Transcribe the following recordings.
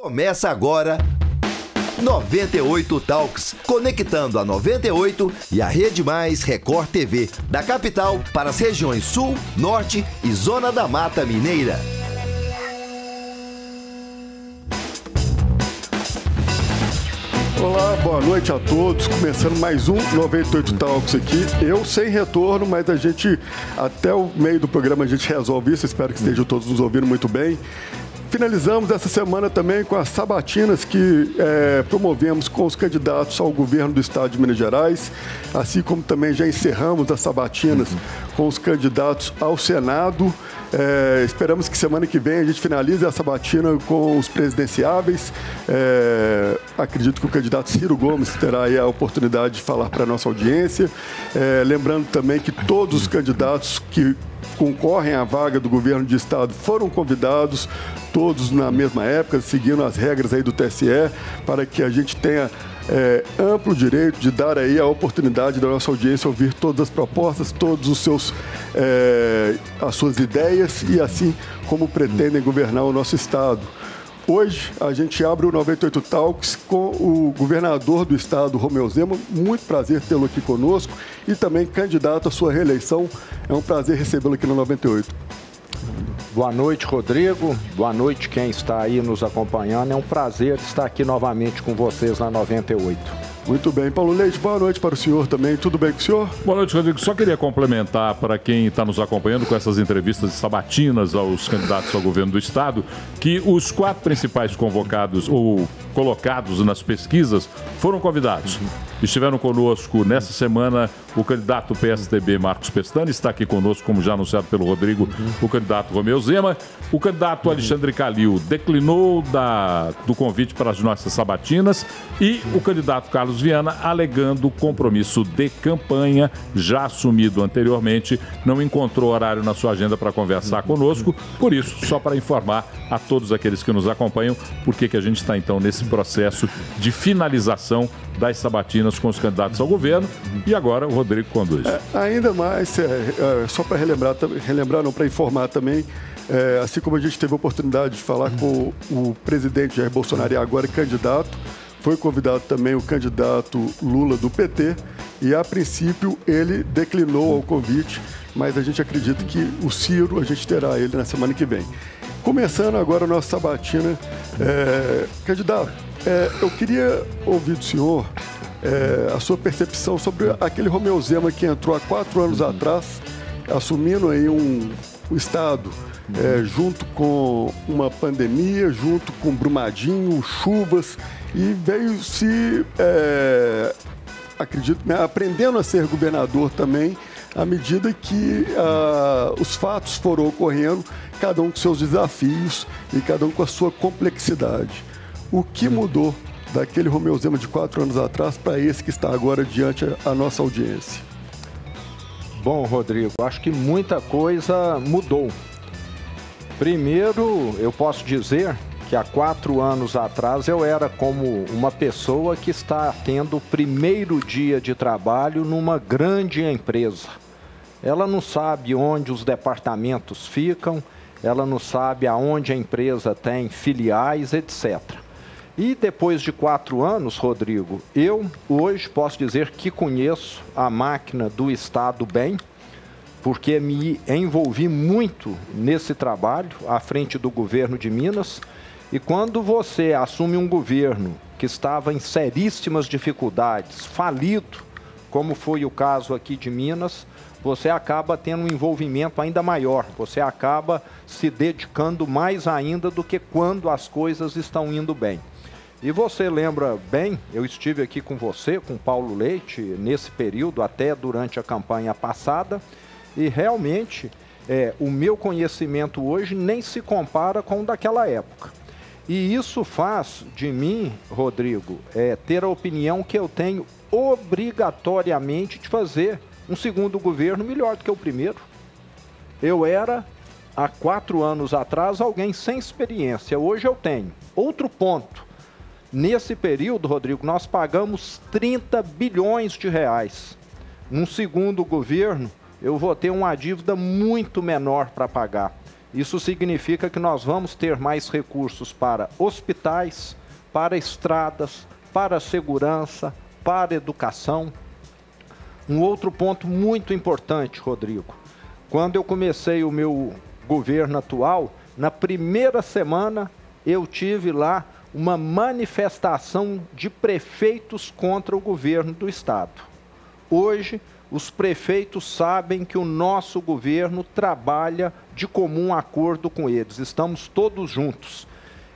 Começa agora 98 Talks, conectando a 98 e a Rede Mais Record TV, da capital para as regiões Sul, Norte e Zona da Mata Mineira. Olá, boa noite a todos. Começando mais um 98 Talks aqui. Eu sem retorno, mas a gente, até o meio do programa, a gente resolve isso. Espero que estejam todos nos ouvindo muito bem. Finalizamos essa semana também com as sabatinas que promovemos com os candidatos ao governo do estado de Minas Gerais, assim como também já encerramos as sabatinas com os candidatos ao Senado. Esperamos que semana que vem a gente finalize a sabatina com os presidenciáveis. Acredito que o candidato Ciro Gomes terá aí a oportunidade de falar para a nossa audiência. Lembrando também que todos os candidatos que concorrem à vaga do governo de estado foram convidados, todos na mesma época, seguindo as regras aí do TSE, para que a gente tenha amplo direito de dar aí a oportunidade da nossa audiência ouvir todas as propostas, todos os seus as suas ideias e assim como pretendem governar o nosso estado. Hoje a gente abre o 98 Talks com o governador do estado, Romeu Zema. Muito prazer tê-lo aqui conosco e também candidato à sua reeleição. É um prazer recebê-lo aqui no 98. Boa noite, Rodrigo. Boa noite quem está aí nos acompanhando. É um prazer estar aqui novamente com vocês na 98. Muito bem. Paulo Leite, boa noite para o senhor também. Tudo bem com o senhor? Boa noite, Rodrigo. Só queria complementar para quem está nos acompanhando com essas entrevistas sabatinas aos candidatos ao governo do estado, que os 4 principais convocados ou colocados nas pesquisas foram convidados. Estiveram conosco nessa semana o candidato PSDB Marcos Pestana, está aqui conosco, como já anunciado pelo Rodrigo, o candidato Romeu Zema. O candidato Alexandre Calil declinou do convite para as nossas sabatinas e o candidato Carlos Viana, alegando compromisso de campanha já assumido anteriormente, não encontrou horário na sua agenda para conversar conosco. Por isso, só para informar a todos aqueles que nos acompanham, por que a gente está então nesse processo de finalização das sabatinas com os candidatos ao governo. E agora o Rodrigo conduz. Ainda mais, só para relembrar, não para informar também, assim como a gente teve a oportunidade de falar com o presidente Jair Bolsonaro e agora candidato, foi convidado também o candidato Lula do PT e, a princípio, ele declinou ao convite, mas a gente acredita que o Ciro, a gente terá ele na semana que vem. Começando agora a nossa sabatina, candidato, eu queria ouvir do senhor a sua percepção sobre aquele Romeu Zema que entrou há 4 anos atrás, assumindo aí um estado junto com uma pandemia, junto com Brumadinho, chuvas, e veio se, acredito, aprendendo a ser governador também, à medida que os fatos foram ocorrendo, cada um com seus desafios e cada um com a sua complexidade. O que mudou daquele Romeu Zema de 4 anos atrás para esse que está agora diante a nossa audiência? Bom, Rodrigo, acho que muita coisa mudou. Primeiro, eu posso dizer que há 4 anos atrás eu era como uma pessoa que está tendo o primeiro dia de trabalho numa grande empresa. Ela não sabe onde os departamentos ficam, ela não sabe aonde a empresa tem filiais, etc. E depois de 4 anos, Rodrigo, eu hoje posso dizer que conheço a máquina do Estado bem, porque me envolvi muito nesse trabalho à frente do governo de Minas. E quando você assume um governo que estava em seríssimas dificuldades, falido, como foi o caso aqui de Minas, você acaba tendo um envolvimento ainda maior, você acaba se dedicando mais ainda do que quando as coisas estão indo bem. E você lembra bem, eu estive aqui com você, com Paulo Leite, nesse período, até durante a campanha passada, e realmente o meu conhecimento hoje nem se compara com o daquela época. E isso faz de mim, Rodrigo, ter a opinião que eu tenho obrigatoriamente de fazer um segundo governo melhor do que o primeiro. Eu era, há 4 anos atrás, alguém sem experiência. Hoje eu tenho. Outro ponto. Nesse período, Rodrigo, nós pagamos 30 bilhões de reais. Num segundo governo, eu vou ter uma dívida muito menor para pagar. Isso significa que nós vamos ter mais recursos para hospitais, para estradas, para segurança, para educação. Um outro ponto muito importante, Rodrigo. Quando eu comecei o meu governo atual, na primeira semana eu tive lá uma manifestação de prefeitos contra o governo do estado. Hoje, os prefeitos sabem que o nosso governo trabalha de comum acordo com eles. Estamos todos juntos.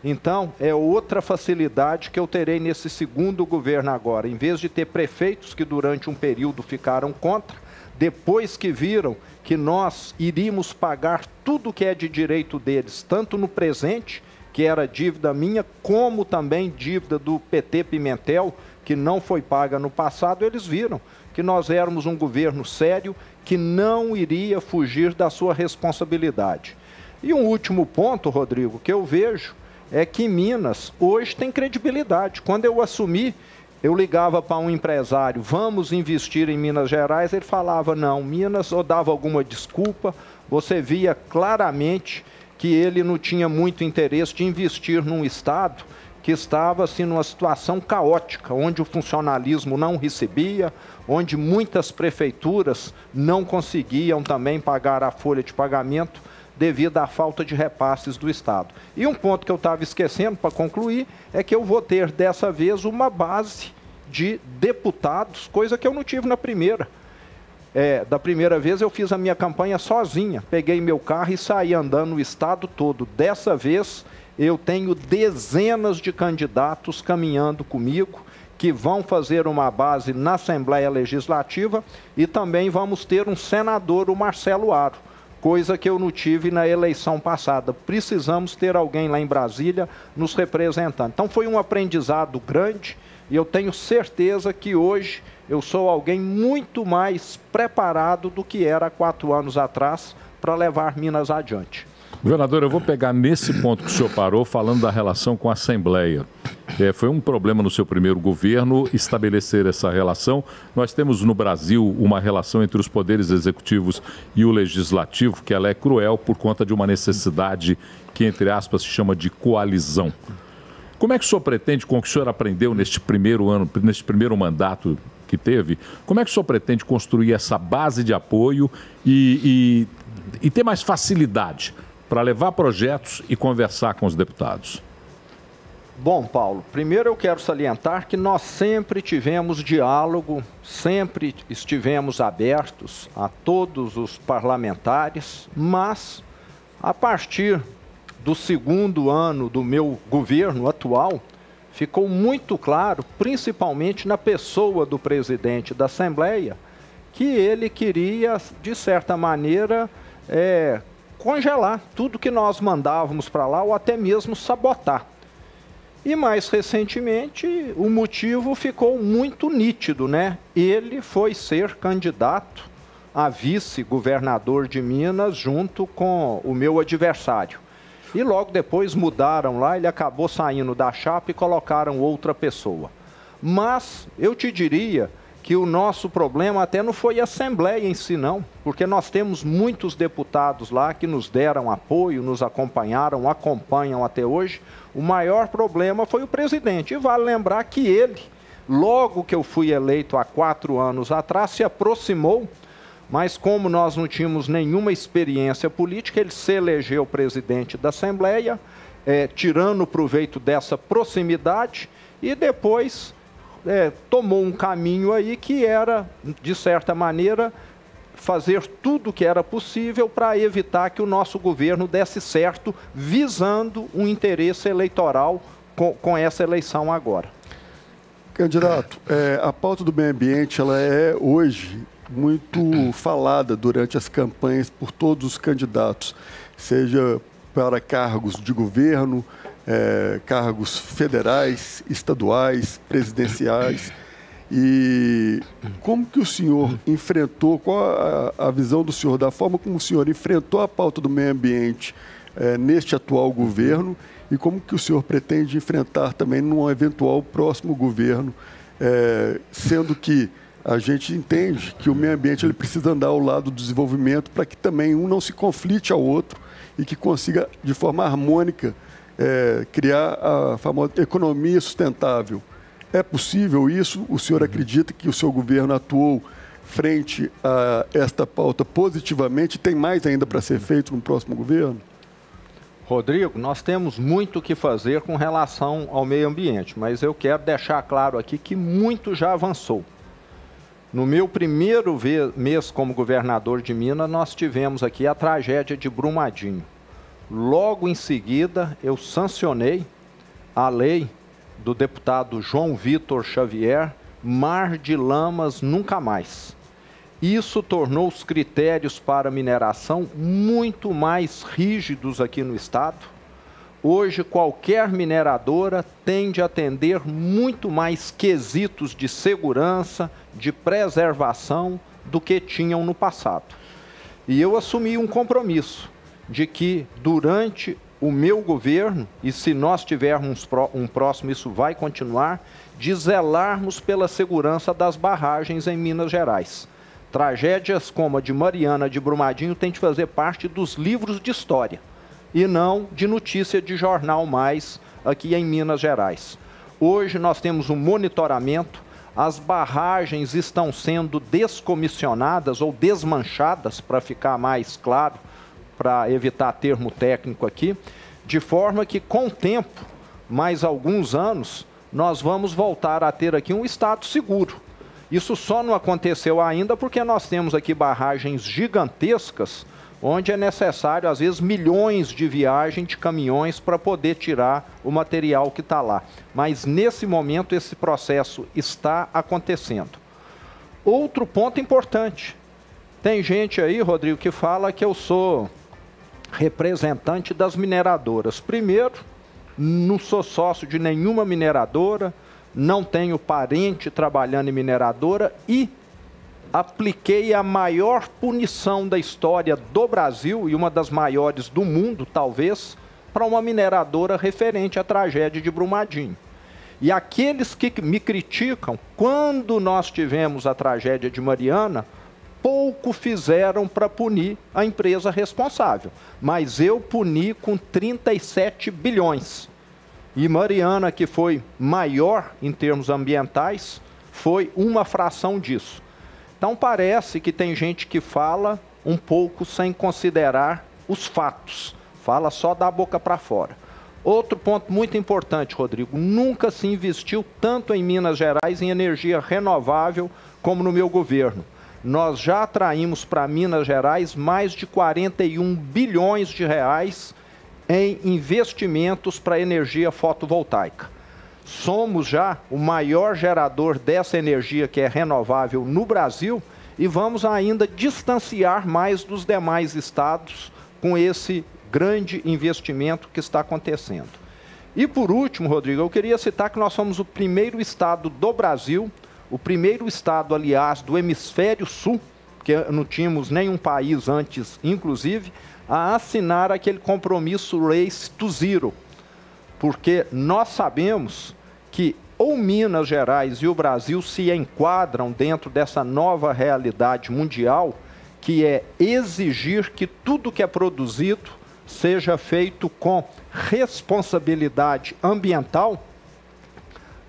Então, é outra facilidade que eu terei nesse segundo governo agora. Em vez de ter prefeitos que durante um período ficaram contra, depois que viram que nós iríamos pagar tudo que é de direito deles, tanto no presente, que era dívida minha, como também dívida do PT Pimentel, que não foi paga no passado, eles viram que nós éramos um governo sério, que não iria fugir da sua responsabilidade. E um último ponto, Rodrigo, que eu vejo, é que Minas hoje tem credibilidade. Quando eu assumi, eu ligava para um empresário, vamos investir em Minas Gerais, ele falava, não, Minas, ou dava alguma desculpa, você via claramente que ele não tinha muito interesse de investir num estado que estava assim, numa situação caótica, onde o funcionalismo não recebia, onde muitas prefeituras não conseguiam também pagar a folha de pagamento devido à falta de repasses do Estado. E um ponto que eu estava esquecendo, para concluir, é que eu vou ter dessa vez uma base de deputados, coisa que eu não tive na primeira. Da primeira vez eu fiz a minha campanha sozinha, peguei meu carro e saí andando o estado todo. Dessa vez eu tenho dezenas de candidatos caminhando comigo, que vão fazer uma base na Assembleia Legislativa, e também vamos ter um senador, o Marcelo Aro, coisa que eu não tive na eleição passada. Precisamos ter alguém lá em Brasília nos representando. Então foi um aprendizado grande, e eu tenho certeza que hoje eu sou alguém muito mais preparado do que era há 4 anos atrás para levar Minas adiante. Governador, eu vou pegar nesse ponto que o senhor parou, falando da relação com a Assembleia. Foi um problema no seu primeiro governo estabelecer essa relação. Nós temos no Brasil uma relação entre os poderes executivos e o legislativo, que ela é cruel por conta de uma necessidade que, entre aspas, se chama de coalizão. Como é que o senhor pretende, com o que o senhor aprendeu neste primeiro ano, neste primeiro mandato que teve, como é que o senhor pretende construir essa base de apoio e ter mais facilidade para levar projetos e conversar com os deputados? Bom, Paulo, primeiro eu quero salientar que nós sempre tivemos diálogo, sempre estivemos abertos a todos os parlamentares, mas a partir do segundo ano do meu governo atual, ficou muito claro, principalmente na pessoa do presidente da Assembleia, que ele queria, de certa maneira, congelar tudo que nós mandávamos para lá, ou até mesmo sabotar. E mais recentemente, o motivo ficou muito nítido, né? Ele foi ser candidato a vice-governador de Minas junto com o meu adversário. E logo depois mudaram lá, ele acabou saindo da chapa e colocaram outra pessoa. Mas eu te diria que o nosso problema até não foi a Assembleia em si, não, porque nós temos muitos deputados lá que nos deram apoio, nos acompanharam, acompanham até hoje. O maior problema foi o presidente. E vale lembrar que ele, logo que eu fui eleito há 4 anos atrás, se aproximou, mas como nós não tínhamos nenhuma experiência política, ele se elegeu presidente da Assembleia, tirando proveito dessa proximidade, e depois tomou um caminho aí que era, de certa maneira, fazer tudo o que era possível para evitar que o nosso governo desse certo, visando um interesse eleitoral com essa eleição agora. Candidato, a pauta do meio ambiente ela é hoje muito falada durante as campanhas por todos os candidatos, seja para cargos de governo, cargos federais, estaduais, presidenciais. E como que o senhor enfrentou, qual a visão do senhor, da forma como o senhor enfrentou a pauta do meio ambiente neste atual governo, e como que o senhor pretende enfrentar também num eventual próximo governo, sendo que a gente entende que o meio ambiente ele precisa andar ao lado do desenvolvimento para que também um não se conflite ao outro e que consiga, de forma harmônica, criar a famosa economia sustentável. É possível isso? O senhor acredita que o seu governo atuou frente a esta pauta positivamente? Tem mais ainda para ser feito no próximo governo? Rodrigo, nós temos muito o que fazer com relação ao meio ambiente, mas eu quero deixar claro aqui que muito já avançou. No meu primeiro mês como governador de Minas, nós tivemos aqui a tragédia de Brumadinho. Logo em seguida, eu sancionei a lei do deputado João Vitor Xavier, Mar de Lamas Nunca Mais. Isso tornou os critérios para mineração muito mais rígidos aqui no estado. Hoje, qualquer mineradora tende a atender muito mais quesitos de segurança, de preservação, do que tinham no passado. E eu assumi um compromisso de que, durante o meu governo, e se nós tivermos um próximo, isso vai continuar, de zelarmos pela segurança das barragens em Minas Gerais. Tragédias como a de Mariana, de Brumadinho, têm de fazer parte dos livros de história e não de notícia de jornal mais aqui em Minas Gerais. Hoje nós temos um monitoramento, as barragens estão sendo descomissionadas ou desmanchadas, para ficar mais claro, para evitar termo técnico aqui, de forma que com o tempo, mais alguns anos, nós vamos voltar a ter aqui um estado seguro. Isso só não aconteceu ainda porque nós temos aqui barragens gigantescas, onde é necessário, às vezes, milhões de viagens de caminhões para poder tirar o material que está lá. Mas, nesse momento, esse processo está acontecendo. Outro ponto importante. Tem gente aí, Rodrigo, que fala que eu sou representante das mineradoras. Primeiro, não sou sócio de nenhuma mineradora, não tenho parente trabalhando em mineradora e apliquei a maior punição da história do Brasil e uma das maiores do mundo, talvez, para uma mineradora referente à tragédia de Brumadinho. E aqueles que me criticam, quando nós tivemos a tragédia de Mariana, pouco fizeram para punir a empresa responsável. Mas eu puni com 37 bilhões. E Mariana, que foi maior em termos ambientais, foi uma fração disso. Então parece que tem gente que fala um pouco sem considerar os fatos, fala só da boca para fora. Outro ponto muito importante, Rodrigo, nunca se investiu tanto em Minas Gerais em energia renovável como no meu governo. Nós já atraímos para Minas Gerais mais de 41 bilhões de reais em investimentos para energia fotovoltaica. Somos já o maior gerador dessa energia que é renovável no Brasil e vamos ainda distanciar mais dos demais estados com esse grande investimento que está acontecendo. E por último, Rodrigo, eu queria citar que nós somos o primeiro estado do Brasil, o primeiro estado, aliás, do hemisfério sul, que não tínhamos nenhum país antes, inclusive, a assinar aquele compromisso Race to Zero, porque nós sabemos que ou Minas Gerais e o Brasil se enquadram dentro dessa nova realidade mundial, que é exigir que tudo que é produzido seja feito com responsabilidade ambiental,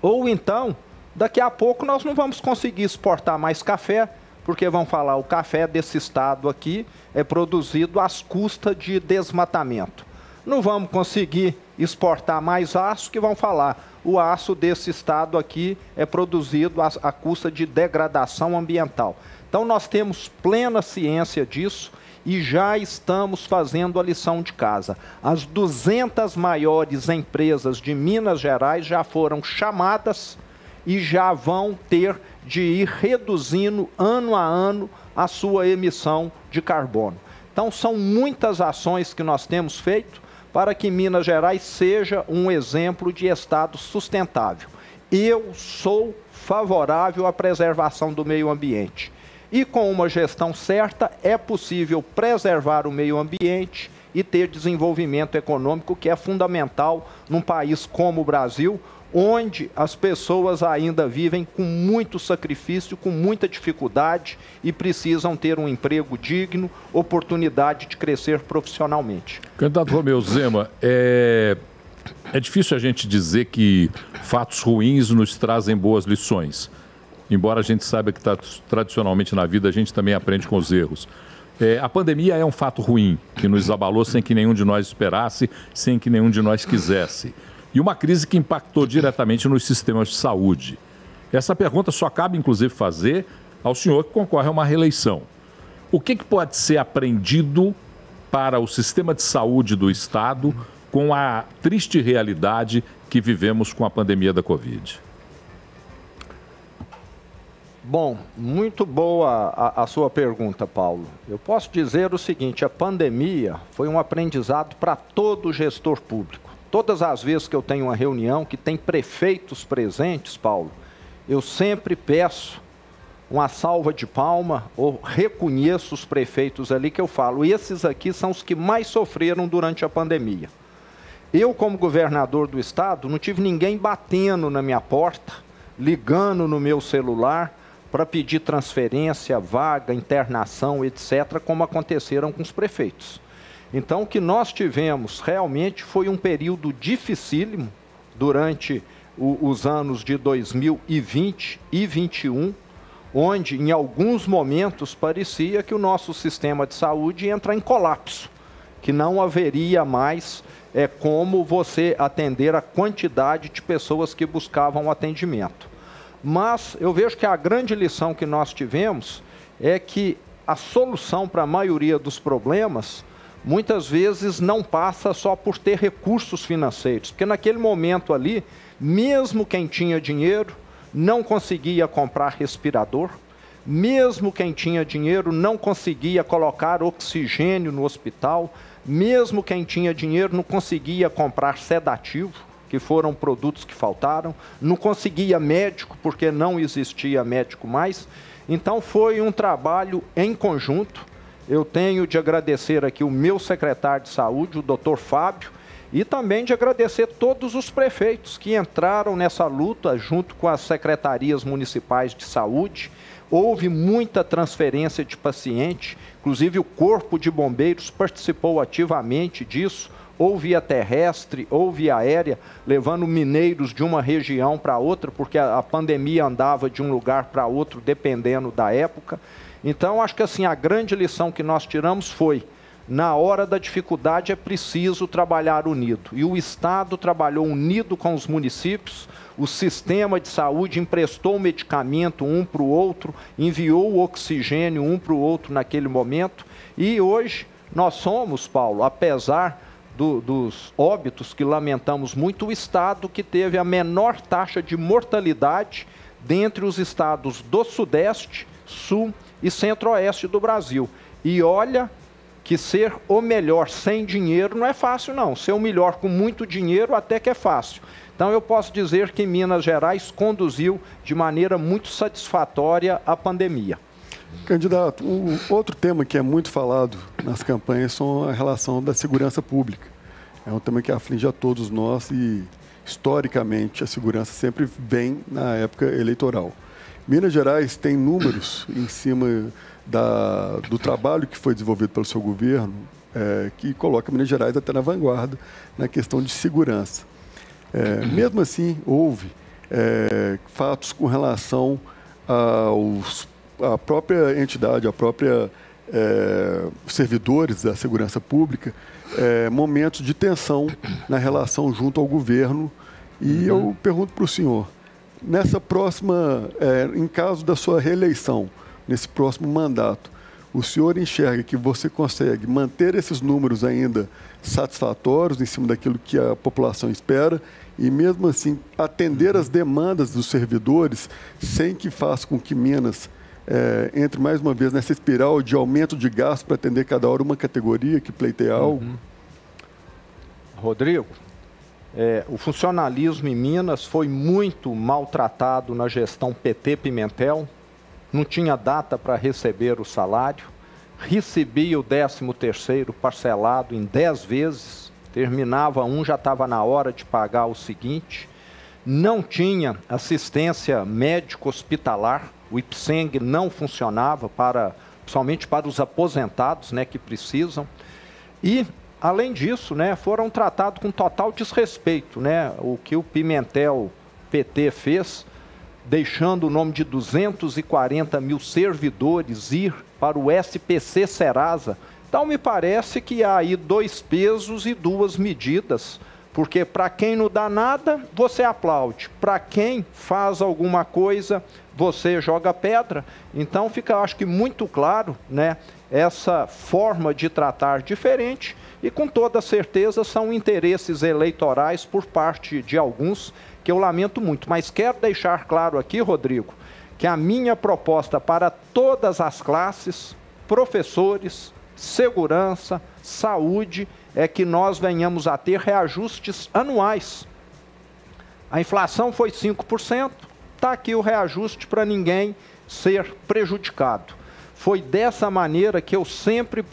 ou então, daqui a pouco nós não vamos conseguir exportar mais café, porque vão falar, o café desse estado aqui é produzido às custas de desmatamento. Não vamos conseguir exportar mais aço, que vão falar, o aço desse estado aqui é produzido à custa de degradação ambiental. Então nós temos plena ciência disso e já estamos fazendo a lição de casa. As 200 maiores empresas de Minas Gerais já foram chamadas e já vão ter de ir reduzindo ano a ano a sua emissão de carbono. Então são muitas ações que nós temos feito para que Minas Gerais seja um exemplo de estado sustentável. Eu sou favorável à preservação do meio ambiente. E com uma gestão certa é possível preservar o meio ambiente e ter desenvolvimento econômico, que é fundamental num país como o Brasil, onde as pessoas ainda vivem com muito sacrifício, com muita dificuldade e precisam ter um emprego digno, oportunidade de crescer profissionalmente. Candidato Romeu Zema, é difícil a gente dizer que fatos ruins nos trazem boas lições. Embora a gente saiba que tradicionalmente na vida a gente também aprende com os erros. A pandemia é um fato ruim, que nos abalou sem que nenhum de nós esperasse, sem que nenhum de nós quisesse. E uma crise que impactou diretamente nos sistemas de saúde. Essa pergunta só cabe, inclusive, fazer ao senhor que concorre a uma reeleição. O que pode ser aprendido para o sistema de saúde do Estado com a triste realidade que vivemos com a pandemia da Covid? Bom, muito boa a sua pergunta, Paulo. Eu posso dizer o seguinte, a pandemia foi um aprendizado para todo gestor público. Todas as vezes que eu tenho uma reunião que tem prefeitos presentes, Paulo, eu sempre peço uma salva de palma ou reconheço os prefeitos ali que eu falo. Esses aqui são os que mais sofreram durante a pandemia. Eu, como governador do estado, não tive ninguém batendo na minha porta, ligando no meu celular para pedir transferência, vaga, internação, etc., como aconteceram com os prefeitos. Então, o que nós tivemos realmente foi um período dificílimo durante os anos de 2020 e 2021, onde, em alguns momentos, parecia que o nosso sistema de saúde ia entrar em colapso, que não haveria mais como você atender a quantidade de pessoas que buscavam atendimento. Mas eu vejo que a grande lição que nós tivemos é que a solução para a maioria dos problemas muitas vezes não passa só por ter recursos financeiros, porque naquele momento ali, mesmo quem tinha dinheiro não conseguia comprar respirador, mesmo quem tinha dinheiro não conseguia colocar oxigênio no hospital, mesmo quem tinha dinheiro não conseguia comprar sedativo, que foram produtos que faltaram, não conseguia médico, porque não existia médico mais. Então foi um trabalho em conjunto. Eu tenho de agradecer aqui o meu secretário de saúde, o doutor Fábio, e também de agradecer todos os prefeitos que entraram nessa luta junto com as secretarias municipais de saúde. Houve muita transferência de paciente, inclusive o Corpo de Bombeiros participou ativamente disso, ou via terrestre, ou via aérea, levando mineiros de uma região para outra, porque a pandemia andava de um lugar para outro, dependendo da época. Então, acho que assim, a grande lição que nós tiramos foi, na hora da dificuldade é preciso trabalhar unido. E o Estado trabalhou unido com os municípios, o sistema de saúde emprestou o medicamento um para o outro, enviou o oxigênio um para o outro naquele momento. E hoje nós somos, Paulo, apesar dos óbitos que lamentamos muito, o estado que teve a menor taxa de mortalidade dentre os estados do Sudeste, Sul e Centro-Oeste do Brasil. E olha que ser o melhor sem dinheiro não é fácil, não. Ser o melhor com muito dinheiro até que é fácil. Então eu posso dizer que Minas Gerais conduziu de maneira muito satisfatória a pandemia. Candidato, outro tema que é muito falado nas campanhas são a relação da segurança pública. É um tema que aflige a todos nós e, historicamente, a segurança sempre vem na época eleitoral. Minas Gerais tem números em cima do trabalho que foi desenvolvido pelo seu governo, que coloca Minas Gerais até na vanguarda na questão de segurança. Mesmo assim, houve fatos com relação à própria entidade, servidores da segurança pública, momentos de tensão na relação junto ao governo. E eu pergunto para o senhor, nessa próxima, em caso da sua reeleição, nesse próximo mandato, o senhor enxerga que você consegue manter esses números ainda satisfatórios em cima daquilo que a população espera e, mesmo assim, atender às demandas dos servidores sem que faça com que Minas entre mais uma vez nessa espiral de aumento de gasto para atender cada hora uma categoria que pleiteia algo? Rodrigo, o funcionalismo em Minas foi muito maltratado na gestão PT Pimentel, não tinha data para receber o salário, recebia o 13º parcelado em 10 vezes, terminava um, já estava na hora de pagar o seguinte, não tinha assistência médico-hospitalar, o IPSENG não funcionava, principalmente para os aposentados, né, que precisam, e, além disso, né, foram tratados com total desrespeito, né, o que o Pimentel PT fez, deixando o nome de 240 mil servidores ir para o SPC Serasa. Então, me parece que há aí 2 pesos e 2 medidas, porque para quem não dá nada, você aplaude. Para quem faz alguma coisa, você joga pedra. Então, fica, acho que, muito claro, né, essa forma de tratar diferente e, com toda certeza, são interesses eleitorais por parte de alguns, que eu lamento muito. Mas quero deixar claro aqui, Rodrigo, que a minha proposta para todas as classes, professores, segurança, saúde, é que nós venhamos a ter reajustes anuais. A inflação foi 5%, está aqui o reajuste para ninguém ser prejudicado. Foi dessa maneira que eu sempre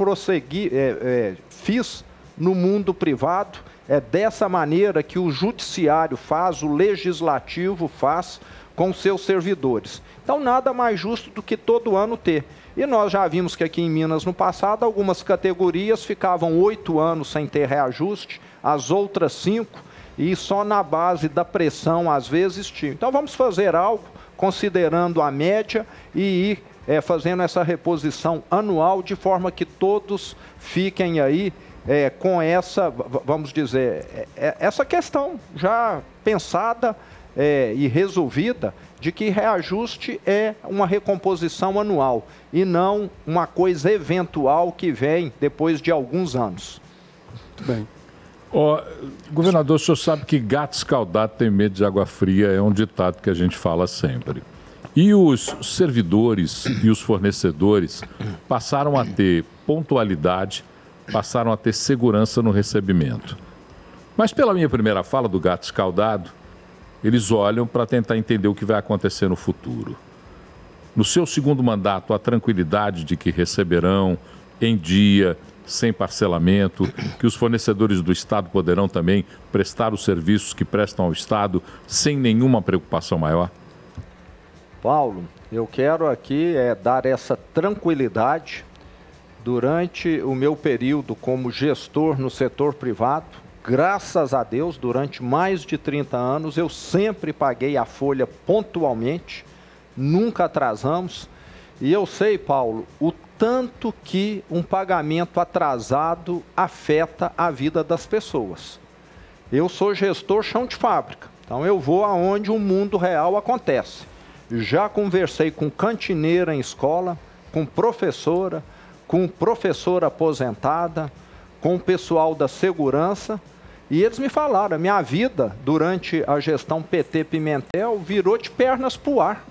fiz no mundo privado, é dessa maneira que o judiciário faz, o legislativo faz com seus servidores. Então, nada mais justo do que todo ano ter. E nós já vimos que aqui em Minas, no passado, algumas categorias ficavam 8 anos sem ter reajuste, as outras 5, e só na base da pressão, às vezes, tinha. Então, vamos fazer algo, considerando a média, e ir fazendo essa reposição anual, de forma que todos fiquem aí com essa, vamos dizer, essa questão já pensada e resolvida, de que reajuste é uma recomposição anual e não uma coisa eventual que vem depois de alguns anos. Muito bem. Governador, o senhor sabe que gato escaldado tem medo de água fria, é um ditado que a gente fala sempre. E os servidores e os fornecedores passaram a ter pontualidade, passaram a ter segurança no recebimento. Mas pela minha primeira fala do gato escaldado, eles olham para tentar entender o que vai acontecer no futuro. No seu segundo mandato, a tranquilidade de que receberão em dia, sem parcelamento, que os fornecedores do Estado poderão também prestar os serviços que prestam ao Estado sem nenhuma preocupação maior? Paulo, eu quero aqui dar essa tranquilidade. Durante o meu período como gestor no setor privado, graças a Deus, durante mais de 30 anos, eu sempre paguei a folha pontualmente, nunca atrasamos. E eu sei, Paulo, o tanto que um pagamento atrasado afeta a vida das pessoas. Eu sou gestor chão de fábrica, então eu vou aonde o mundo real acontece. Já conversei com cantineira em escola, com professora aposentada, com o pessoal da segurança, e eles me falaram, a minha vida durante a gestão PT Pimentel virou de pernas para o ar.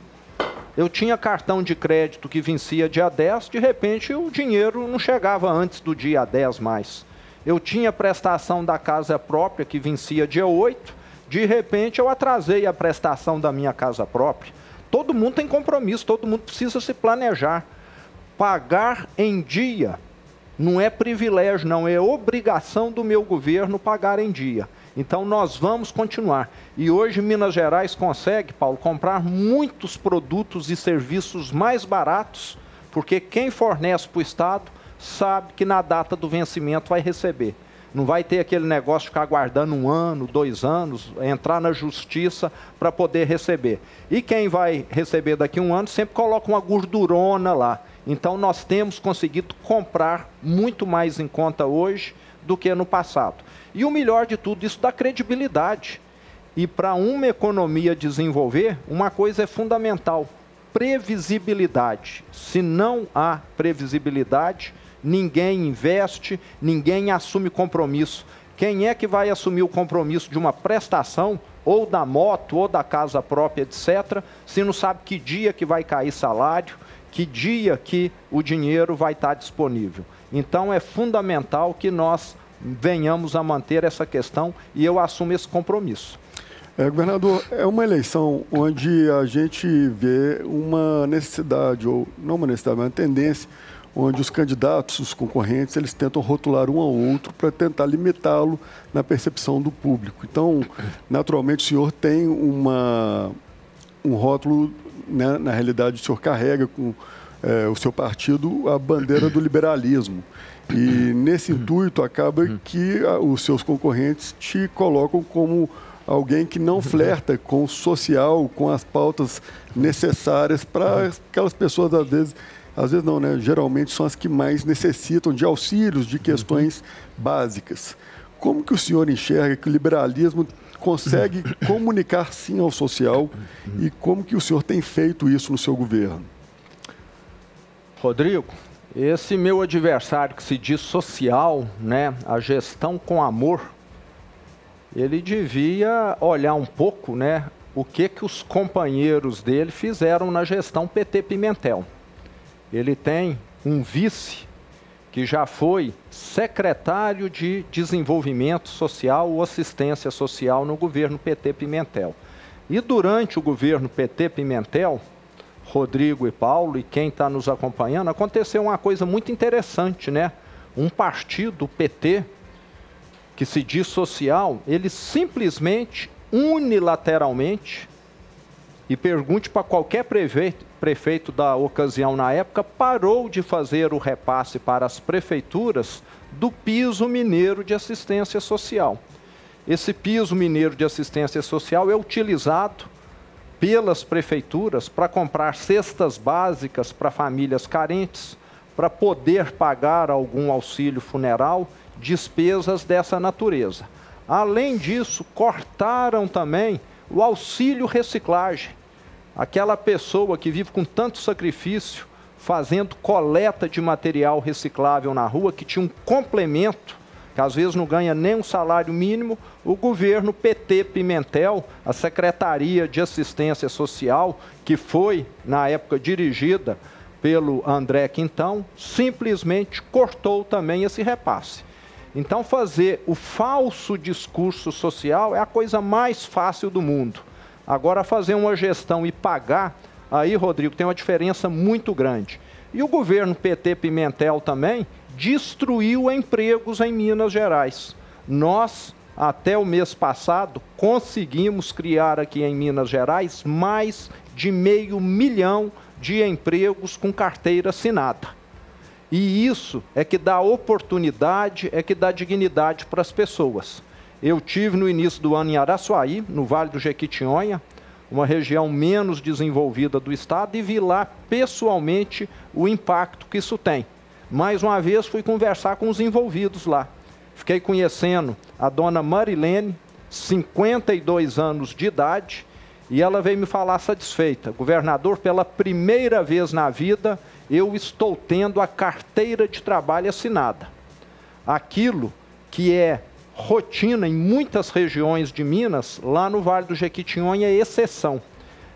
Eu tinha cartão de crédito que vencia dia 10, de repente o dinheiro não chegava antes do dia 10 mais. Eu tinha prestação da casa própria que vencia dia 8, de repente eu atrasei a prestação da minha casa própria. Todo mundo tem compromisso, todo mundo precisa se planejar. Pagar em dia não é privilégio, não, é obrigação do meu governo pagar em dia. Então nós vamos continuar. E hoje Minas Gerais consegue, Paulo, comprar muitos produtos e serviços mais baratos, porque quem fornece para o Estado sabe que na data do vencimento vai receber. Não vai ter aquele negócio de ficar aguardando 1 ano, 2 anos, entrar na justiça para poder receber. E quem vai receber daqui a 1 ano sempre coloca uma gordurona lá. Então nós temos conseguido comprar muito mais em conta hoje do que no passado. E o melhor de tudo, isso dá credibilidade. E para uma economia desenvolver, uma coisa é fundamental: previsibilidade. Se não há previsibilidade, ninguém investe, ninguém assume compromisso. Quem é que vai assumir o compromisso de uma prestação, ou da moto, ou da casa própria, etc., se não sabe que dia que vai cair salário, que dia que o dinheiro vai estar disponível? Então é fundamental que nós venhamos a manter essa questão, e eu assumo esse compromisso. Governador, é uma eleição onde a gente vê uma necessidade, ou não uma necessidade, mas uma tendência onde os candidatos, os concorrentes, eles tentam rotular um ao outro para tentar limitá-lo na percepção do público. Então, naturalmente, o senhor tem um rótulo, né, na realidade, o senhor carrega com o seu partido a bandeira do liberalismo. E nesse intuito acaba que os seus concorrentes te colocam como alguém que não flerta com o social, com as pautas necessárias para aquelas pessoas, às vezes não, né? Geralmente são as que mais necessitam de auxílios, de questões básicas. Como que o senhor enxerga que o liberalismo consegue comunicar sim ao social e como que o senhor tem feito isso no seu governo? Rodrigo, esse meu adversário que se diz social, né, a gestão com amor, ele devia olhar um pouco, né, o que os companheiros dele fizeram na gestão PT Pimentel. Ele tem um vice que já foi secretário de Desenvolvimento Social ou Assistência Social no governo PT Pimentel. E durante o governo PT Pimentel, Rodrigo e Paulo, e quem está nos acompanhando, aconteceu uma coisa muito interessante, né? Um partido, o PT, que se diz social, ele simplesmente, unilateralmente, e pergunte para qualquer prefeito da ocasião na época, parou de fazer o repasse para as prefeituras do piso mineiro de assistência social. Esse piso mineiro de assistência social é utilizado pelas prefeituras para comprar cestas básicas para famílias carentes, para poder pagar algum auxílio funeral, despesas dessa natureza. Além disso, cortaram também o auxílio reciclagem. Aquela pessoa que vive com tanto sacrifício, fazendo coleta de material reciclável na rua, que tinha um complemento, que às vezes não ganha nem um salário mínimo, o governo PT Pimentel, a Secretaria de Assistência Social, que foi, na época, dirigida pelo André Quintão, simplesmente cortou também esse repasse. Então, fazer o falso discurso social é a coisa mais fácil do mundo. Agora, fazer uma gestão e pagar, aí, Rodrigo, tem uma diferença muito grande. E o governo PT Pimentel também destruiu empregos em Minas Gerais. Nós, até o mês passado, conseguimos criar aqui em Minas Gerais mais de 500 mil de empregos com carteira assinada. E isso é que dá oportunidade, é que dá dignidade para as pessoas. Eu tive no início do ano em Araçuaí, no Vale do Jequitinhonha, uma região menos desenvolvida do estado, e vi lá pessoalmente o impacto que isso tem. Mais uma vez fui conversar com os envolvidos lá. Fiquei conhecendo a dona Marilene, 52 anos de idade, e ela veio me falar satisfeita. Governador, pela primeira vez na vida, eu estou tendo a carteira de trabalho assinada. Aquilo que é rotina em muitas regiões de Minas, lá no Vale do Jequitinhonha é exceção.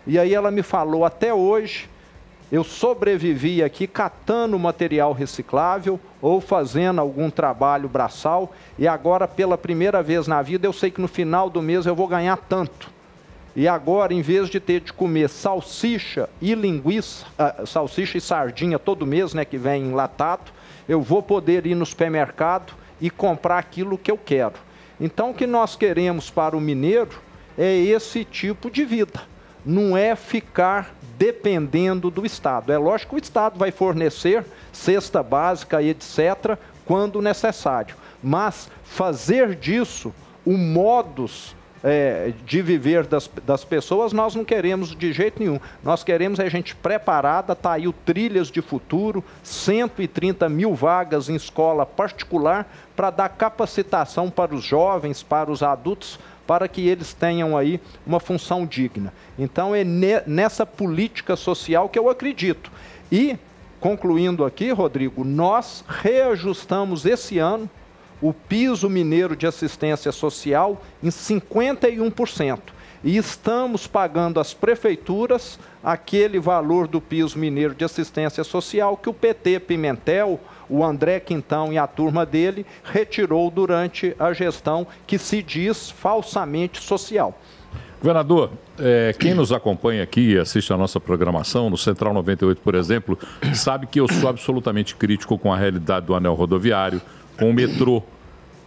E aí ela me falou, até hoje, eu sobrevivi aqui catando material reciclável ou fazendo algum trabalho braçal, e agora, pela primeira vez na vida, eu sei que no final do mês eu vou ganhar tanto. E agora, em vez de ter de comer salsicha e linguiça, salsicha e sardinha todo mês, né, que vem enlatado, eu vou poder ir no supermercado e comprar aquilo que eu quero. Então, o que nós queremos para o mineiro é esse tipo de vida. Não é ficar dependendo do Estado. É lógico que o Estado vai fornecer cesta básica, etc., quando necessário. Mas fazer disso o modus de viver das pessoas, nós não queremos de jeito nenhum. Nós queremos a gente preparada, tá aí o Trilhas de Futuro, 130 mil vagas em escola particular para dar capacitação para os jovens, para os adultos, para que eles tenham aí uma função digna. Então é nessa política social que eu acredito. E, concluindo aqui, Rodrigo, nós reajustamos esse ano o piso mineiro de assistência social em 51%. E estamos pagando às prefeituras aquele valor do piso mineiro de assistência social que o PT Pimentel, o André Quintão e a turma dele retirou durante a gestão que se diz falsamente social. Governador, quem nos acompanha aqui e assiste a nossa programação, no Central 98, por exemplo, sabe que eu sou absolutamente crítico com a realidade do anel rodoviário, com o metrô.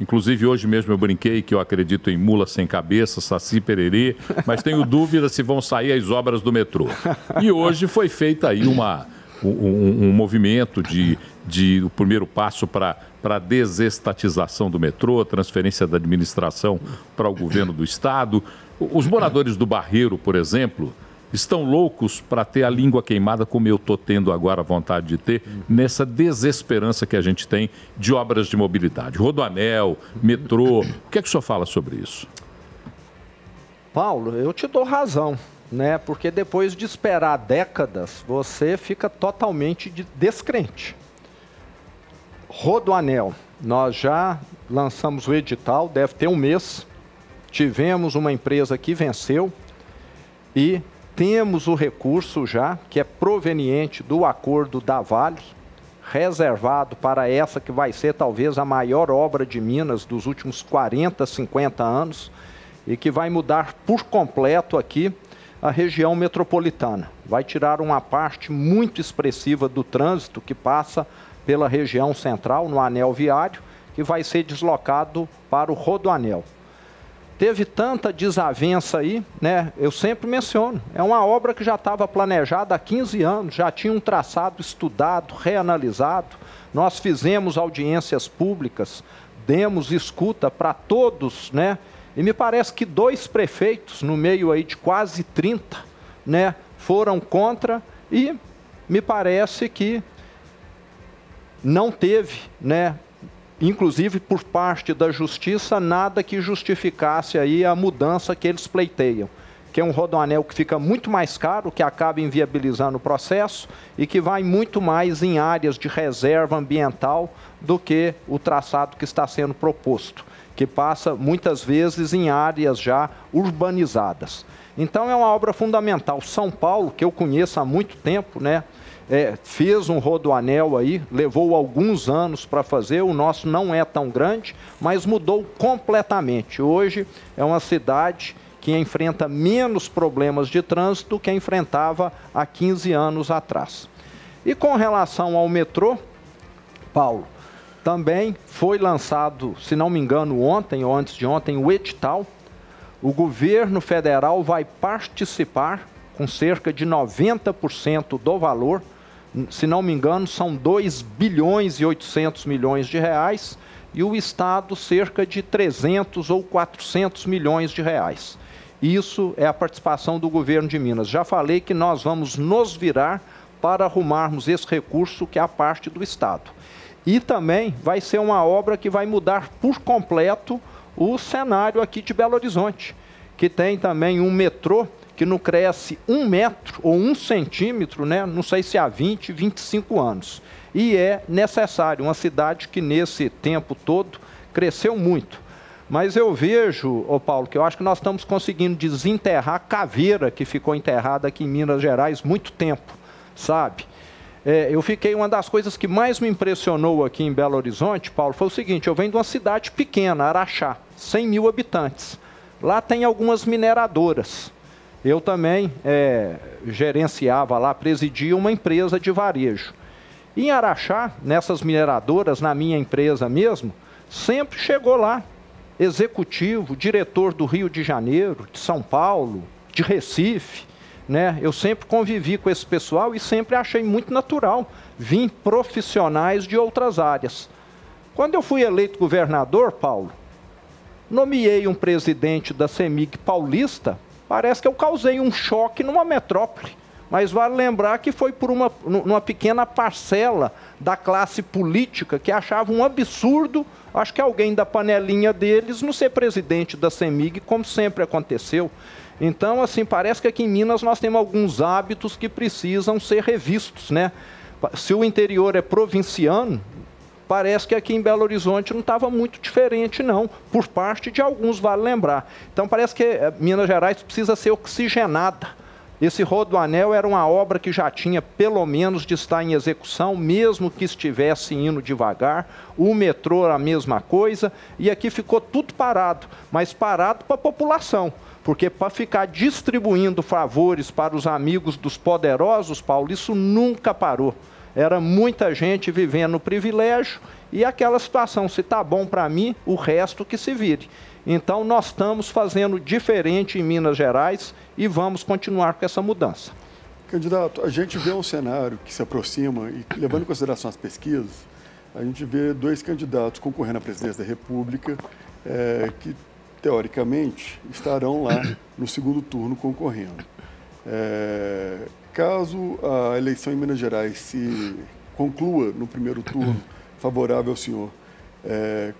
Inclusive, hoje mesmo eu brinquei que eu acredito em mula sem cabeça, saci pererê, mas tenho dúvida se vão sair as obras do metrô. E hoje foi feita aí um movimento o primeiro passo para a desestatização do metrô, transferência da administração para o governo do estado. Os moradores do Barreiro, por exemplo, estão loucos para ter a língua queimada, como eu estou tendo agora a vontade de ter, nessa desesperança que a gente tem de obras de mobilidade. Rodoanel, metrô. O que é que o senhor fala sobre isso? Paulo, eu te dou razão, né? Porque depois de esperar décadas, você fica totalmente descrente. Rodoanel, nós já lançamos o edital, deve ter um mês. Tivemos uma empresa que venceu e temos o recurso já, que é proveniente do acordo da Vale, reservado para essa que vai ser talvez a maior obra de Minas dos últimos 40, 50 anos, e que vai mudar por completo aqui a região metropolitana. Vai tirar uma parte muito expressiva do trânsito que passa pela região central, no anel viário, que vai ser deslocado para o rodoanel. Teve tanta desavença aí, né? Eu sempre menciono, é uma obra que já estava planejada há 15 anos, já tinha um traçado estudado, reanalisado. Nós fizemos audiências públicas, demos escuta para todos, né? E me parece que 2 prefeitos, no meio aí de quase 30, né, foram contra e me parece que não teve, né, inclusive por parte da Justiça, nada que justificasse aí a mudança que eles pleiteiam, que é um rodoanel que fica muito mais caro, que acaba inviabilizando o processo e que vai muito mais em áreas de reserva ambiental do que o traçado que está sendo proposto, que passa muitas vezes em áreas já urbanizadas. Então é uma obra fundamental. São Paulo, que eu conheço há muito tempo, né? Fez um rodoanel aí, levou alguns anos para fazer, o nosso não é tão grande, mas mudou completamente. Hoje é uma cidade que enfrenta menos problemas de trânsito do que enfrentava há 15 anos atrás. E com relação ao metrô, Paulo, também foi lançado, se não me engano, ontem ou antes de ontem, o edital. O governo federal vai participar com cerca de 90% do valor. Se não me engano, são 2 bilhões e 800 milhões de reais, e o Estado cerca de 300 ou 400 milhões de reais. Isso é a participação do governo de Minas. Já falei que nós vamos nos virar para arrumarmos esse recurso que é a parte do Estado. E também vai ser uma obra que vai mudar por completo o cenário aqui de Belo Horizonte, que tem também um metrô que não cresce 1 metro ou 1 centímetro, né? Não sei se há 20, 25 anos. E é necessário, uma cidade que nesse tempo todo cresceu muito. Mas eu vejo, Paulo, que eu acho que nós estamos conseguindo desenterrar a caveira que ficou enterrada aqui em Minas Gerais muito tempo, sabe? Uma das coisas que mais me impressionou aqui em Belo Horizonte, Paulo, foi o seguinte: eu venho de uma cidade pequena, Araxá, 100 mil habitantes. Lá tem algumas mineradoras. Eu também gerenciava lá, presidia uma empresa de varejo. Em Araxá, nessas mineradoras, na minha empresa mesmo, sempre chegou lá executivo, diretor do Rio de Janeiro, de São Paulo, de Recife, né? Eu sempre convivi com esse pessoal e sempre achei muito natural vir profissionais de outras áreas. Quando eu fui eleito governador, Paulo, nomeei um presidente da CEMIG paulista. Parece que eu causei um choque numa metrópole, mas vale lembrar que foi por uma pequena parcela da classe política que achava um absurdo, acho que alguém da panelinha deles, não ser presidente da CEMIG, como sempre aconteceu. Então, assim, parece que aqui em Minas nós temos alguns hábitos que precisam ser revistos, né? Se o interior é provinciano, parece que aqui em Belo Horizonte não estava muito diferente, não, por parte de alguns, vale lembrar. Então, parece que Minas Gerais precisa ser oxigenada. Esse rodoanel era uma obra que já tinha, pelo menos, de estar em execução, mesmo que estivesse indo devagar. O metrô, a mesma coisa, e aqui ficou tudo parado, mas parado para a população. Porque para ficar distribuindo favores para os amigos dos poderosos, Paulo, isso nunca parou. Era muita gente vivendo no privilégio e aquela situação, se está bom para mim, o resto que se vire. Então, nós estamos fazendo diferente em Minas Gerais e vamos continuar com essa mudança. Candidato, a gente vê um cenário que se aproxima e, levando em consideração as pesquisas, a gente vê 2 candidatos concorrendo à presidência da República que, teoricamente, estarão lá no segundo turno concorrendo. Caso a eleição em Minas Gerais se conclua no primeiro turno favorável ao senhor,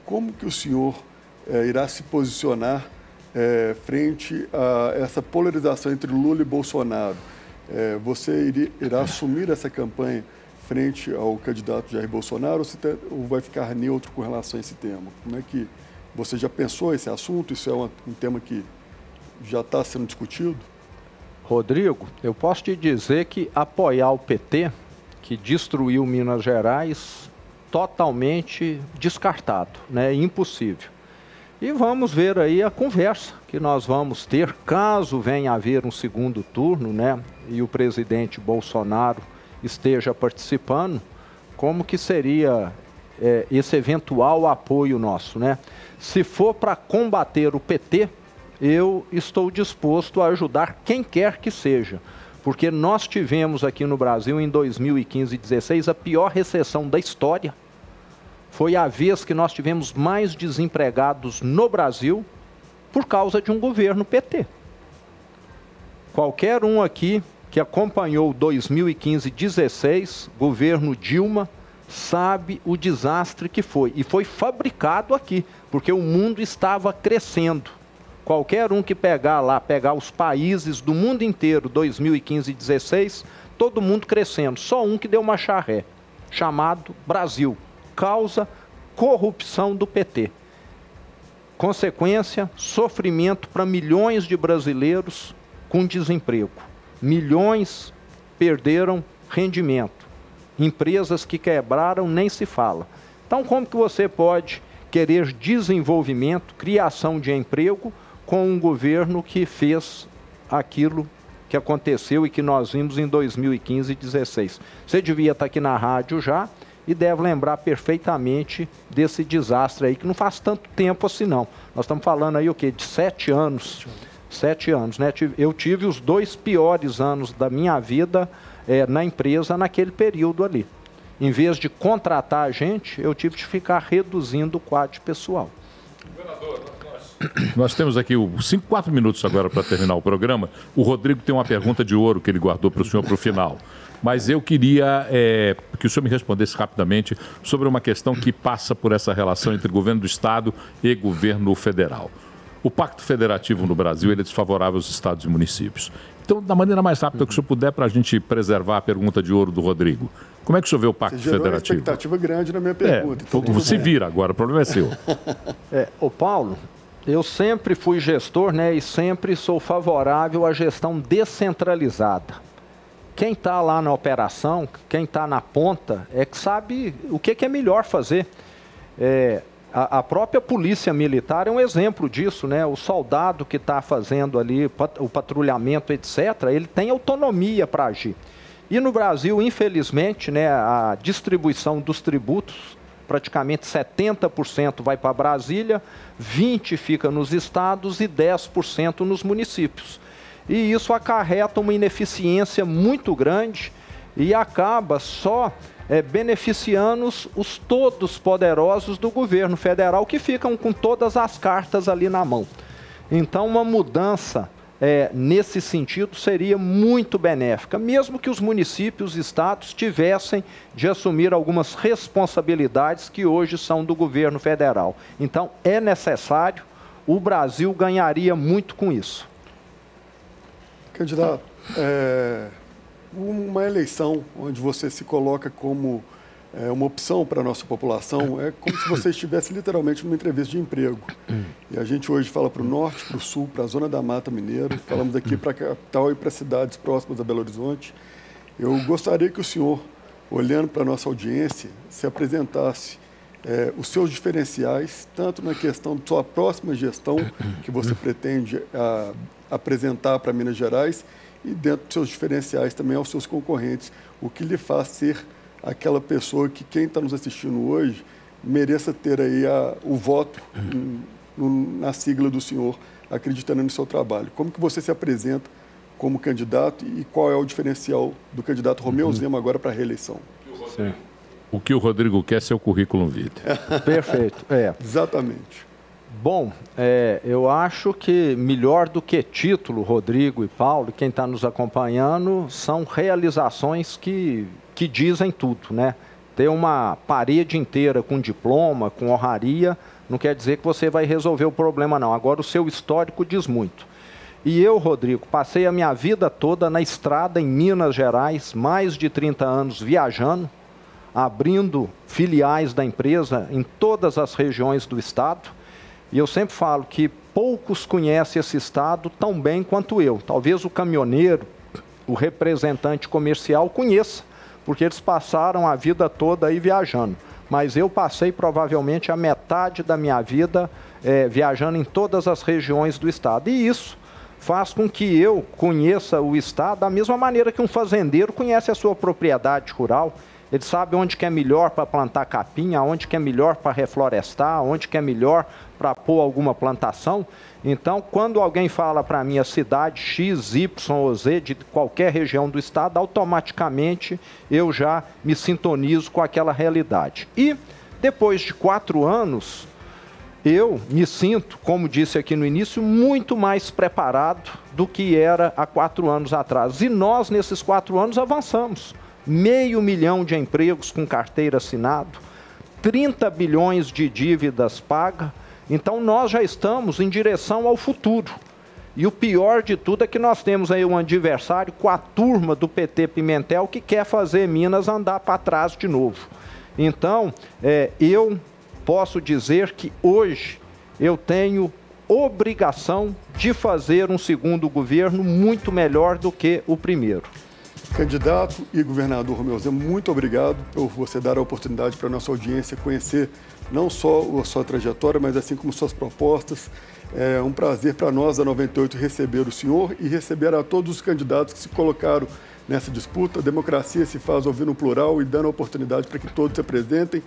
como que o senhor irá se posicionar frente a essa polarização entre Lula e Bolsonaro? Você irá assumir essa campanha frente ao candidato Jair Bolsonaro ou vai ficar neutro com relação a esse tema? Como é que você já pensou esse assunto? Isso é um tema que já está sendo discutido? Rodrigo, eu posso te dizer que apoiar o PT, que destruiu Minas Gerais, totalmente descartado, né? Impossível. E vamos ver aí a conversa que nós vamos ter, caso venha a haver um segundo turno, né? E o presidente Bolsonaro esteja participando, como que seria esse eventual apoio nosso, né? Se for para combater o PT, eu estou disposto a ajudar quem quer que seja, porque nós tivemos aqui no Brasil em 2015 e 2016 a pior recessão da história. Foi a vez que nós tivemos mais desempregados no Brasil por causa de um governo PT. Qualquer um aqui que acompanhou 2015 e 2016, governo Dilma, sabe o desastre que foi. E foi fabricado aqui, porque o mundo estava crescendo. Qualquer um que pegar os países do mundo inteiro, 2015 e 2016, todo mundo crescendo. Só um que deu uma charré, chamado Brasil. Causa corrupção do PT. Consequência, sofrimento para milhões de brasileiros com desemprego. Milhões perderam rendimento. Empresas que quebraram, nem se fala. Então, como que você pode querer desenvolvimento, criação de emprego, com um governo que fez aquilo que aconteceu e que nós vimos em 2015 e 2016? Você devia estar aqui na rádio já e deve lembrar perfeitamente desse desastre aí, que não faz tanto tempo assim não. Nós estamos falando aí o quê? De 7 anos. 7 anos, né? Eu tive os 2 piores anos da minha vida na empresa naquele período ali. Em vez de contratar a gente, eu tive de ficar reduzindo o quadro de pessoal. Governador, nós temos aqui 4 minutos agora para terminar o programa. O Rodrigo tem uma pergunta de ouro que ele guardou para o senhor para o final. Mas eu queria que o senhor me respondesse rapidamente sobre uma questão que passa por essa relação entre governo do Estado e governo federal. O Pacto Federativo no Brasil ele é desfavorável aos estados e municípios. Então, da maneira mais rápida que o senhor puder, para a gente preservar a pergunta de ouro do Rodrigo. Como é que o senhor vê o Pacto Federativo? Uma expectativa grande na minha pergunta. Então, se vira agora, o problema é seu. Ô Paulo, eu sempre fui gestor, né, e sempre sou favorável à gestão descentralizada. Quem está lá na operação, quem está na ponta, é que sabe o que é melhor fazer. A própria polícia militar é um exemplo disso, né? O soldado que está fazendo ali o patrulhamento, etc., ele tem autonomia para agir. E no Brasil, infelizmente, né, a distribuição dos tributos, praticamente 70% vai para Brasília, 20% fica nos estados e 10% nos municípios. E isso acarreta uma ineficiência muito grande e acaba só beneficiando os todos poderosos do governo federal, que ficam com todas as cartas ali na mão. Então, uma mudança nesse sentido seria muito benéfica, mesmo que os municípios e estados tivessem de assumir algumas responsabilidades que hoje são do governo federal. Então, é necessário, o Brasil ganharia muito com isso. Candidato, uma eleição onde você se coloca como uma opção para a nossa população é como se você estivesse literalmente numa entrevista de emprego. E a gente hoje fala para o norte, para o sul, para a zona da Mata Mineira, falamos aqui para a capital e para cidades próximas a Belo Horizonte. Eu gostaria que o senhor, olhando para a nossa audiência, se apresentasse os seus diferenciais, tanto na questão da sua próxima gestão, que você pretende apresentar para Minas Gerais, e dentro dos seus diferenciais também aos seus concorrentes, o que lhe faz ser aquela pessoa que quem está nos assistindo hoje mereça ter aí o voto na sigla do senhor, acreditando no seu trabalho. Como que você se apresenta como candidato e qual é o diferencial do candidato Romeu Zema agora para a reeleição? Sim. O que o Rodrigo quer é seu currículo vitae. Perfeito. Exatamente. Bom, eu acho que melhor do que título, Rodrigo e Paulo, quem está nos acompanhando, são realizações que dizem tudo, né? Ter uma parede inteira com diploma, com honraria, não quer dizer que você vai resolver o problema, não. Agora, o seu histórico diz muito. E eu, Rodrigo, passei a minha vida toda na estrada em Minas Gerais, mais de 30 anos viajando, abrindo filiais da empresa em todas as regiões do estado. E eu sempre falo que poucos conhecem esse estado tão bem quanto eu. Talvez o caminhoneiro, o representante comercial conheça, porque eles passaram a vida toda aí viajando. Mas eu passei provavelmente a metade da minha vida viajando em todas as regiões do estado. E isso faz com que eu conheça o estado da mesma maneira que um fazendeiro conhece a sua propriedade rural. Ele sabe onde que é melhor para plantar capim, onde que é melhor para reflorestar, onde que é melhor para pôr alguma plantação. Então, quando alguém fala para mim a cidade X, Y ou Z de qualquer região do estado, automaticamente eu já me sintonizo com aquela realidade. E depois de 4 anos, eu me sinto, como disse aqui no início, muito mais preparado do que era há 4 anos atrás. E nós, nesses 4 anos, avançamos. 500 mil de empregos com carteira assinado, 30 bilhões de dívidas pagas. Então, nós já estamos em direção ao futuro. E o pior de tudo é que nós temos aí um adversário com a turma do PT Pimentel que quer fazer Minas andar para trás de novo. Então, eu posso dizer que hoje eu tenho obrigação de fazer um segundo governo muito melhor do que o primeiro. Candidato e governador Romeu Zema, muito obrigado por você dar a oportunidade para a nossa audiência conhecer não só a sua trajetória, mas assim como suas propostas. É um prazer para nós, da 98, receber o senhor e receber a todos os candidatos que se colocaram nessa disputa. A democracia se faz ouvindo o plural e dando a oportunidade para que todos se apresentem.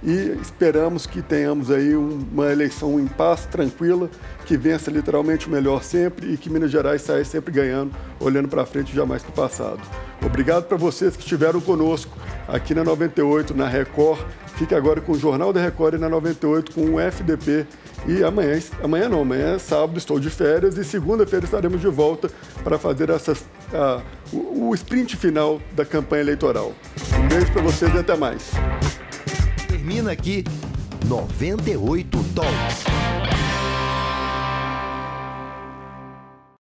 E esperamos que tenhamos aí uma eleição em paz, tranquila, que vença literalmente o melhor sempre e que Minas Gerais saia sempre ganhando, olhando para frente e jamais para o passado. Obrigado para vocês que estiveram conosco aqui na 98, na Record. Fique agora com o Jornal da Record e na 98 com o FDP. E amanhã é sábado, estou de férias e segunda-feira estaremos de volta para fazer o sprint final da campanha eleitoral. Um beijo para vocês e até mais. Termina aqui 98 Talks.